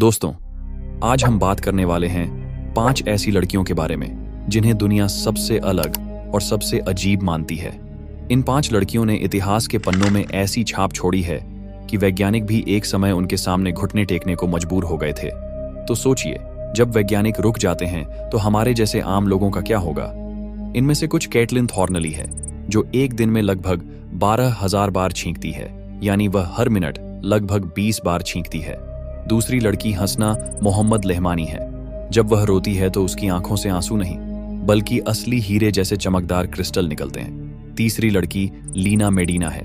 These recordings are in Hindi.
दोस्तों, आज हम बात करने वाले हैं 5 ऐसी लड़कियों के बारे में जिन्हें दुनिया सबसे अलग और सबसे अजीब मानती है। इन 5 लड़कियों ने इतिहास के पन्नों में ऐसी छाप छोड़ी है कि वैज्ञानिक भी एक समय उनके सामने घुटने टेकने को मजबूर हो गए थे। तो सोचिए, जब वैज्ञानिक रुक जाते हैं तो हमारे जैसे आम लोगों का क्या होगा। इनमें से कुछ कैटलिन थॉर्नली है, जो एक दिन में लगभग 12,000 बार छींकती है, यानी वह हर मिनट लगभग 20 बार छींकती है। दूसरी लड़की हसना मोहम्मद लेहमानी है। जब वह रोती है तो उसकी आंखों से आंसू नहीं, बल्कि असली हीरे जैसे चमकदार क्रिस्टल निकलते हैं। तीसरी लड़की लीना मेडिना है,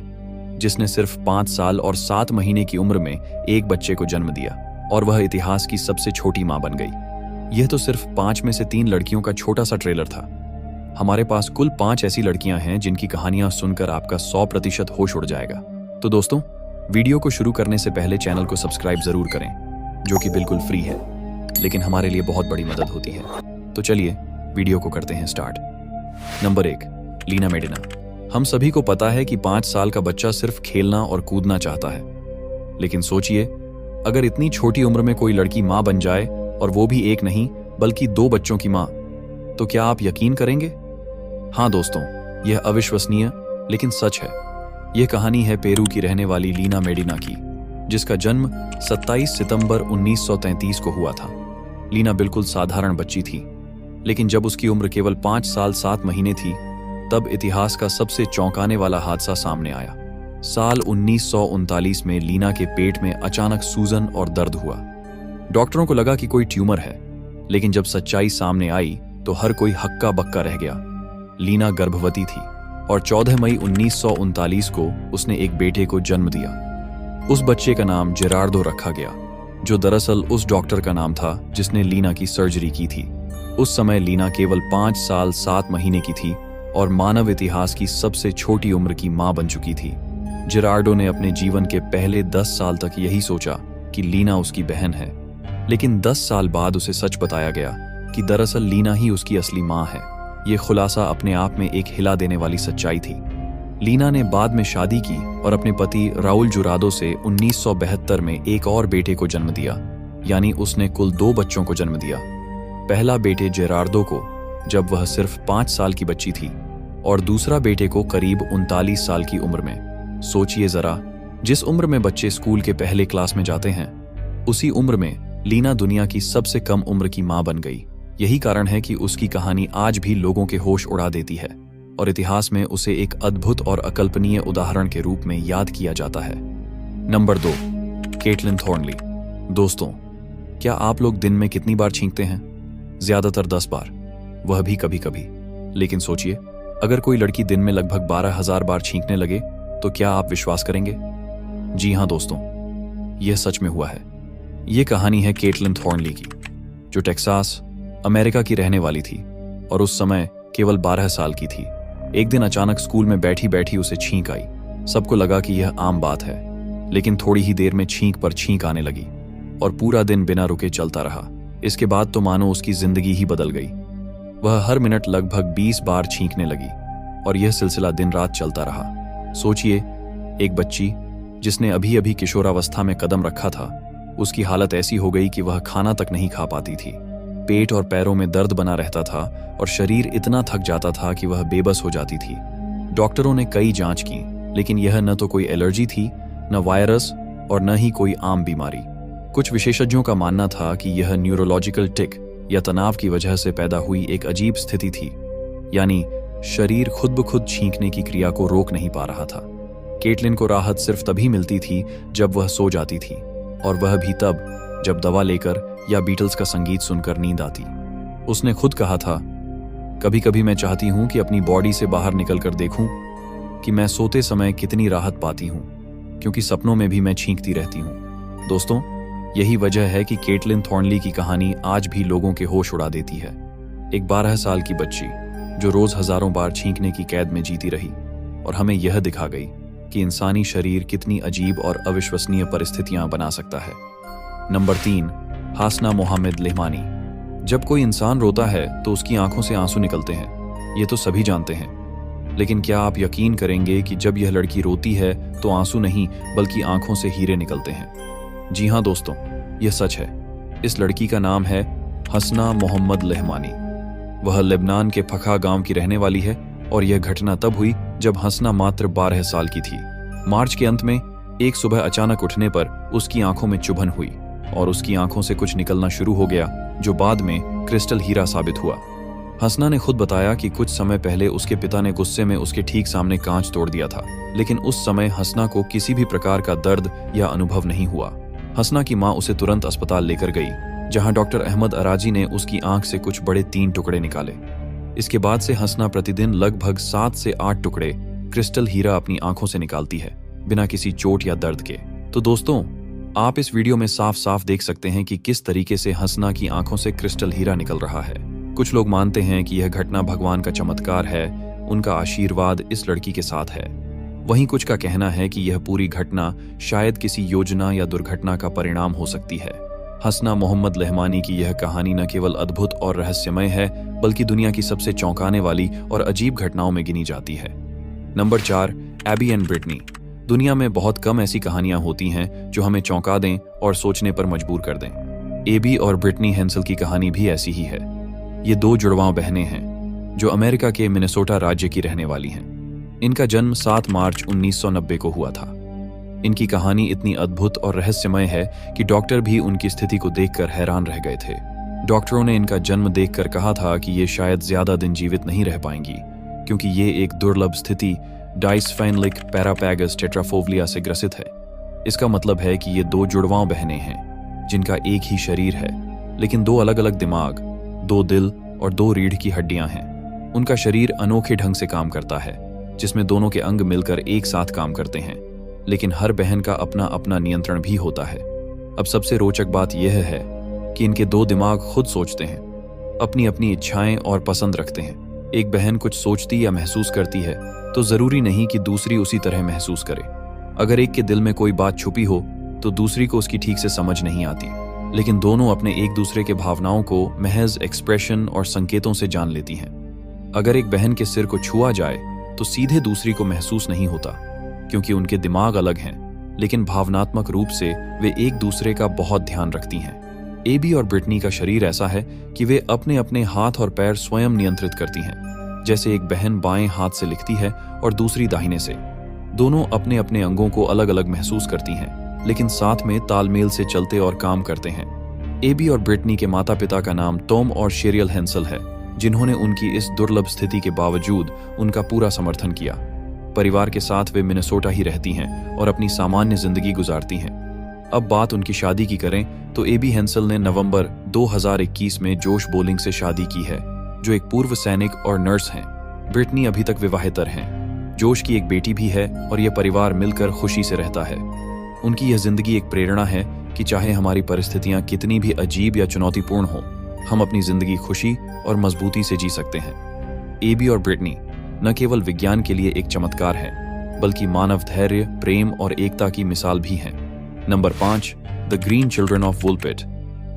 जिसने सिर्फ 5 साल और 7 महीने की उम्र में एक बच्चे को जन्म दिया और वह इतिहास की सबसे छोटी मां बन गई। यह तो सिर्फ 5 में से 3 लड़कियों का छोटा सा ट्रेलर था। हमारे पास कुल 5 ऐसी लड़कियां हैं जिनकी कहानियां सुनकर आपका 100% होश उड़ जाएगा। तो दोस्तों, वीडियो को शुरू करने से पहले चैनल को सब्सक्राइब जरूर करें, जो कि बिल्कुल फ्री है, लेकिन हमारे लिए बहुत बड़ी मदद होती है। तो चलिए वीडियो को करते हैं स्टार्ट। नंबर 1, लीना मेडिना। हम सभी को पता है कि 5 साल का बच्चा सिर्फ खेलना और कूदना चाहता है, लेकिन सोचिए, अगर इतनी छोटी उम्र में कोई लड़की मां बन जाए, और वो भी एक नहीं बल्कि 2 बच्चों की मां, तो क्या आप यकीन करेंगे? हाँ दोस्तों, यह अविश्वसनीय लेकिन सच है। यह कहानी है पेरू की रहने वाली लीना मेडिना की, जिसका जन्म 27 सितंबर 1933 को हुआ था। लीना बिल्कुल साधारण बच्ची थी, लेकिन जब उसकी उम्र केवल 5 साल 7 महीने थी, तब इतिहास का सबसे चौंकाने वाला हादसा सामने आया। साल 1939 में लीना के पेट में अचानक सूजन और दर्द हुआ। डॉक्टरों को लगा कि कोई ट्यूमर है, लेकिन जब सच्चाई सामने आई तो हर कोई हक्का बक्का रह गया। लीना गर्भवती थी और 14 मई 1939 को उसने एक बेटे को जन्म दिया। उस बच्चे का नाम जेरार्डो रखा गया, जो दरअसल उस डॉक्टर का नाम था जिसने लीना की सर्जरी की थी। उस समय लीना केवल 5 साल 7 महीने की थी और मानव इतिहास की सबसे छोटी उम्र की मां बन चुकी थी। जेरार्डो ने अपने जीवन के पहले 10 साल तक यही सोचा कि लीना उसकी बहन है, लेकिन 10 साल बाद उसे सच बताया गया कि दरअसल लीना ही उसकी असली मां है। ये खुलासा अपने आप में एक हिला देने वाली सच्चाई थी। लीना ने बाद में शादी की और अपने पति राउल जुरादो से 1972 में एक और बेटे को जन्म दिया, यानी उसने कुल 2 बच्चों को जन्म दिया। पहला बेटे जेरार्डो को जब वह सिर्फ 5 साल की बच्ची थी, और दूसरा बेटे को करीब 39 साल की उम्र में। सोचिए जरा, जिस उम्र में बच्चे स्कूल के पहले क्लास में जाते हैं, उसी उम्र में लीना दुनिया की सबसे कम उम्र की मां बन गई। यही कारण है कि उसकी कहानी आज भी लोगों के होश उड़ा देती है और इतिहास में उसे एक अद्भुत और अकल्पनीय उदाहरण के रूप में याद किया जाता है। Number 2, Caitlin Thornley. दोस्तों, क्या आप लोग दिन में कितनी बार छींकते हैं? ज्यादातर 10 बार, वह भी कभी कभी। लेकिन सोचिए, अगर कोई लड़की दिन में लगभग 12,000 बार छींकने लगे तो क्या आप विश्वास करेंगे? जी हाँ दोस्तों, यह सच में हुआ है। यह कहानी है कैटलिन थॉर्नली की, जो टेक्सास, अमेरिका की रहने वाली थी और उस समय केवल 12 साल की थी। एक दिन अचानक स्कूल में बैठी बैठी उसे छींक आई। सबको लगा कि यह आम बात है, लेकिन थोड़ी ही देर में छींक पर छींक आने लगी और पूरा दिन बिना रुके चलता रहा। इसके बाद तो मानो उसकी जिंदगी ही बदल गई। वह हर मिनट लगभग 20 बार छींकने लगी और यह सिलसिला दिन रात चलता रहा। सोचिए, एक बच्ची जिसने अभी अभी किशोरावस्था में कदम रखा था, उसकी हालत ऐसी हो गई कि वह खाना तक नहीं खा पाती थी। पेट और पैरों में दर्द बना रहता था और शरीर इतना थक जाता था कि वह बेबस हो जाती थी। डॉक्टरों ने कई जांच की, लेकिन यह न तो कोई एलर्जी थी, न वायरस और न ही कोई आम बीमारी। कुछ विशेषज्ञों का मानना था कि यह न्यूरोलॉजिकल टिक या तनाव की वजह से पैदा हुई एक अजीब स्थिति थी, यानी शरीर खुद ब खुद छींकने की क्रिया को रोक नहीं पा रहा था। कैटलिन को राहत सिर्फ तभी मिलती थी जब वह सो जाती थी, और वह भी तब जब दवा लेकर या बीटल्स का संगीत सुनकर नींद आती। उसने खुद कहा था, कभी कभी मैं चाहती हूं कि अपनी बॉडी से बाहर निकलकर देखूं कि मैं सोते समय कितनी राहत पाती हूं, क्योंकि सपनों में भी मैं छींकती रहती हूं। दोस्तों, यही वजह है कि कैटलिन थॉर्नली की कहानी आज भी लोगों के होश उड़ा देती है। एक 12 साल की बच्ची जो रोज हजारों बार छींकने की कैद में जीती रही और हमें यह दिखा गई कि इंसानी शरीर कितनी अजीब और अविश्वसनीय परिस्थितियां बना सकता है। नंबर 3, हसना मोहम्मद लेहमानी। जब कोई इंसान रोता है तो उसकी आंखों से आंसू निकलते हैं, ये तो सभी जानते हैं। लेकिन क्या आप यकीन करेंगे कि जब यह लड़की रोती है तो आंसू नहीं बल्कि आंखों से हीरे निकलते हैं? जी हाँ दोस्तों, यह सच है। इस लड़की का नाम है हसना मोहम्मद लहमानी। वह लेबनान के फखा गांव की रहने वाली है और यह घटना तब हुई जब हसना मात्र 12 साल की थी। मार्च के अंत में एक सुबह अचानक उठने पर उसकी आंखों में चुभन हुई और उसकी आंखों से कुछ निकलना शुरू हो गया, जो बाद में क्रिस्टल हीरा साबित हुआ। हसना ने खुद बताया कि कुछ समय पहले उसके पिता ने गुस्से में उसके ठीक सामने कांच तोड़ दिया था, लेकिन उस समय हसना को किसी भी प्रकार का दर्द या अनुभव नहीं हुआ। हसना की मां उसे तुरंत अस्पताल लेकर गई, जहां डॉक्टर अहमद अराजी ने उसकी आंख से कुछ बड़े 3 टुकड़े निकाले। इसके बाद से हसना प्रतिदिन लगभग 7 से 8 टुकड़े क्रिस्टल हीरा अपनी आंखों से निकालती है, बिना किसी चोट या दर्द के। तो दोस्तों, आप इस वीडियो में साफ साफ देख सकते हैं कि किस तरीके से हसना की आंखों से क्रिस्टल हीरा निकल रहा है। कुछ लोग मानते हैं कि यह घटना भगवान का चमत्कार है, उनका आशीर्वाद इस लड़की के साथ है। वहीं कुछ का कहना है कि यह पूरी घटना शायद किसी योजना या दुर्घटना का परिणाम हो सकती है। हसना मोहम्मद लहमानी की यह कहानी न केवल अद्भुत और रहस्यमय है, बल्कि दुनिया की सबसे चौंकाने वाली और अजीब घटनाओं में गिनी जाती है। Number 4, Abby and Britney. दुनिया में बहुत कम ऐसी कहानियां होती हैं जो हमें चौंका दें और सोचने पर मजबूर कर दें। एबी और ब्रिटनी हेंसल की कहानी भी ऐसी ही है। ये 2 जुड़वां बहनें हैं जो अमेरिका के मिनेसोटा राज्य की रहने वाली हैं। इनका जन्म 7 मार्च 1990 को हुआ था। इनकी कहानी इतनी अद्भुत और रहस्यमय है कि डॉक्टर भी उनकी स्थिति को देखकर हैरान रह गए थे। डॉक्टरों ने इनका जन्म देखकर कहा था कि ये शायद ज्यादा दिन जीवित नहीं रह पाएंगी, क्योंकि ये एक दुर्लभ स्थिति डाइस्फेनलिक पैरापैगस टेट्राफोवलिया से ग्रसित है। इसका मतलब है कि ये 2 जुड़वां बहनें हैं जिनका एक ही शरीर है, लेकिन 2 अलग अलग दिमाग, 2 दिल और 2 रीढ़ की हड्डियां हैं। उनका शरीर अनोखे ढंग से काम करता है, जिसमें दोनों के अंग मिलकर एक साथ काम करते हैं, लेकिन हर बहन का अपना अपना नियंत्रण भी होता है। अब सबसे रोचक बात यह है कि इनके 2 दिमाग खुद सोचते हैं, अपनी अपनी इच्छाएं और पसंद रखते हैं। एक बहन कुछ सोचती या महसूस करती है तो जरूरी नहीं कि दूसरी उसी तरह महसूस करे। अगर एक के दिल में कोई बात छुपी हो तो दूसरी को उसकी ठीक से समझ नहीं आती, लेकिन दोनों अपने एक दूसरे के भावनाओं को महज एक्सप्रेशन और संकेतों से जान लेती हैं। अगर एक बहन के सिर को छुआ जाए तो सीधे दूसरी को महसूस नहीं होता, क्योंकि उनके दिमाग अलग हैं, लेकिन भावनात्मक रूप से वे एक दूसरे का बहुत ध्यान रखती हैं। एबी और ब्रिटनी का शरीर ऐसा है कि वे अपने अपने हाथ और पैर स्वयं नियंत्रित करती हैं। जैसे एक बहन बाएं हाथ से लिखती है और दूसरी दाहिने से। दोनों अपने अपने अंगों को अलग अलग महसूस करती हैं, लेकिन साथ में तालमेल से चलते और काम करते हैं। एबी और ब्रिटनी के माता पिता का नाम टॉम और शेरियल हेंसल है, जिन्होंने उनकी इस दुर्लभ स्थिति के बावजूद उनका पूरा समर्थन किया। परिवार के साथ वे मिनेसोटा ही रहती हैं और अपनी सामान्य जिंदगी गुजारती हैं। अब बात उनकी शादी की करें तो एबी हेंसल ने नवंबर 2021 में जोश बोलिंग से शादी की है, जो एक पूर्व सैनिक और नर्स हैं। ब्रिटनी अभी तक विवाहितर हैं। जोश की एक बेटी भी है और यह परिवार मिलकर खुशी से रहता है। उनकी यह जिंदगी एक प्रेरणा है कि चाहे हमारी परिस्थितियां कितनी भी अजीब या चुनौतीपूर्ण हो, हम अपनी जिंदगी खुशी और मजबूती से जी सकते हैं। एबी और ब्रिटनी न केवल विज्ञान के लिए एक चमत्कार है, बल्कि मानव धैर्य, प्रेम और एकता की मिसाल भी हैं। Number 5, the green children of Woolpit.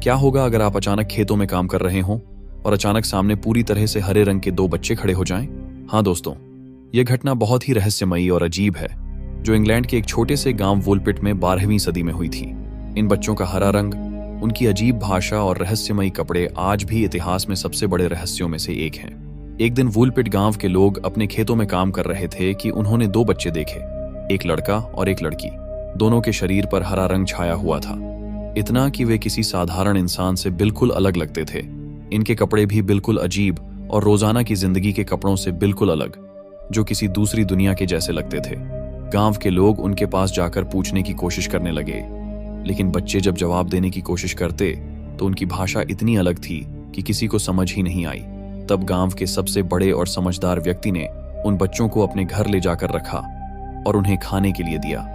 क्या होगा अगर आप अचानक खेतों में काम कर रहे हों और अचानक सामने पूरी तरह से हरे रंग के 2 बच्चे खड़े हो जाएं? हाँ दोस्तों, यह घटना बहुत ही रहस्यमयी और अजीब है, जो इंग्लैंड के एक छोटे से गांव वुलपिट में 12वीं सदी में हुई थी। इन बच्चों का हरा रंग, उनकी अजीब भाषा और रहस्यमयी कपड़े आज भी इतिहास में सबसे बड़े रहस्यों में से एक हैं। एक दिन वुलपिट गांव के लोग अपने खेतों में काम कर रहे थे कि उन्होंने 2 बच्चे देखे, एक लड़का और एक लड़की। दोनों के शरीर पर हरा रंग छाया हुआ था, इतना कि वे किसी साधारण इंसान से बिल्कुल अलग लगते थे। इनके कपड़े भी बिल्कुल अजीब और रोजाना की जिंदगी के कपड़ों से बिल्कुल अलग, जो किसी दूसरी दुनिया के जैसे लगते थे। गांव के लोग उनके पास जाकर पूछने की कोशिश करने लगे, लेकिन बच्चे जब जवाब देने की कोशिश करते तो उनकी भाषा इतनी अलग थी कि किसी को समझ ही नहीं आई। तब गांव के सबसे बड़े और समझदार व्यक्ति ने उन बच्चों को अपने घर ले जाकर रखा और उन्हें खाने के लिए दिया,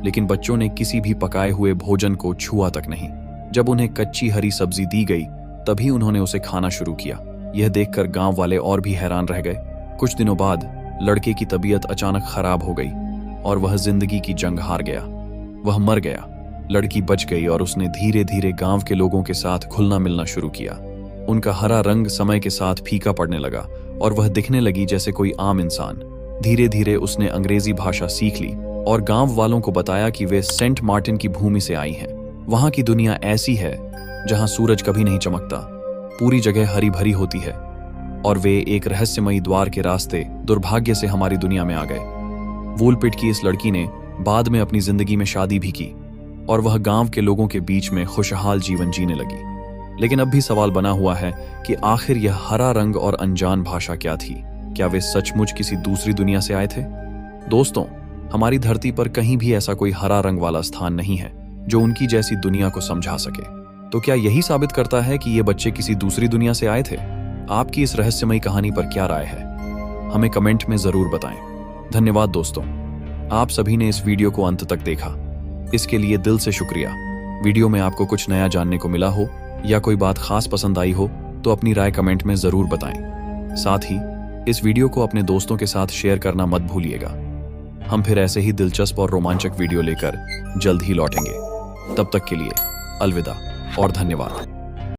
लेकिन बच्चों ने किसी भी पकाए हुए भोजन को छुआ तक नहीं। जब उन्हें कच्ची हरी सब्जी दी गई, तभी उन्होंने उसे खाना शुरू किया। यह देखकर गांव वाले और भी हैरान रह गए। कुछ दिनों बाद लड़के की तबीयत अचानक खराब हो गई और वह जिंदगी की जंग हार गया। वह मर गया। लड़की बच गई और उसने धीरे धीरे गांव के लोगों के साथ घुलना मिलना शुरू किया। उनका हरा रंग समय के साथ फीका पड़ने लगा और वह दिखने लगी जैसे कोई आम इंसान। धीरे धीरे उसने अंग्रेजी भाषा सीख ली और गांव वालों को बताया कि वे सेंट मार्टिन की भूमि से आई हैं। वहां की दुनिया ऐसी है जहां सूरज कभी नहीं चमकता, पूरी जगह हरी भरी होती है, और वे एक रहस्यमयी द्वार के रास्ते दुर्भाग्य से हमारी दुनिया में आ गए। वूलपिट की इस लड़की ने बाद में अपनी जिंदगी में शादी भी की और वह गांव के लोगों के बीच में खुशहाल जीवन जीने लगी। लेकिन अब भी सवाल बना हुआ है कि आखिर यह हरा रंग और अनजान भाषा क्या थी? क्या वे सचमुच किसी दूसरी दुनिया से आए थे? दोस्तों, हमारी धरती पर कहीं भी ऐसा कोई हरा रंग वाला स्थान नहीं है जो उनकी जैसी दुनिया को समझा सके। तो क्या यही साबित करता है कि ये बच्चे किसी दूसरी दुनिया से आए थे? आपकी इस रहस्यमयी कहानी पर क्या राय है? हमें कमेंट में जरूर बताएं। धन्यवाद दोस्तों, आप सभी ने इस वीडियो को अंत तक देखा, इसके लिए दिल से शुक्रिया। वीडियो में आपको कुछ नया जानने को मिला हो या कोई बात खास पसंद आई हो तो अपनी राय कमेंट में जरूर बताएं। साथ ही इस वीडियो को अपने दोस्तों के साथ शेयर करना मत भूलिएगा। हम फिर ऐसे ही दिलचस्प और रोमांचक वीडियो लेकर जल्द ही लौटेंगे। तब तक के लिए अलविदा और धन्यवाद।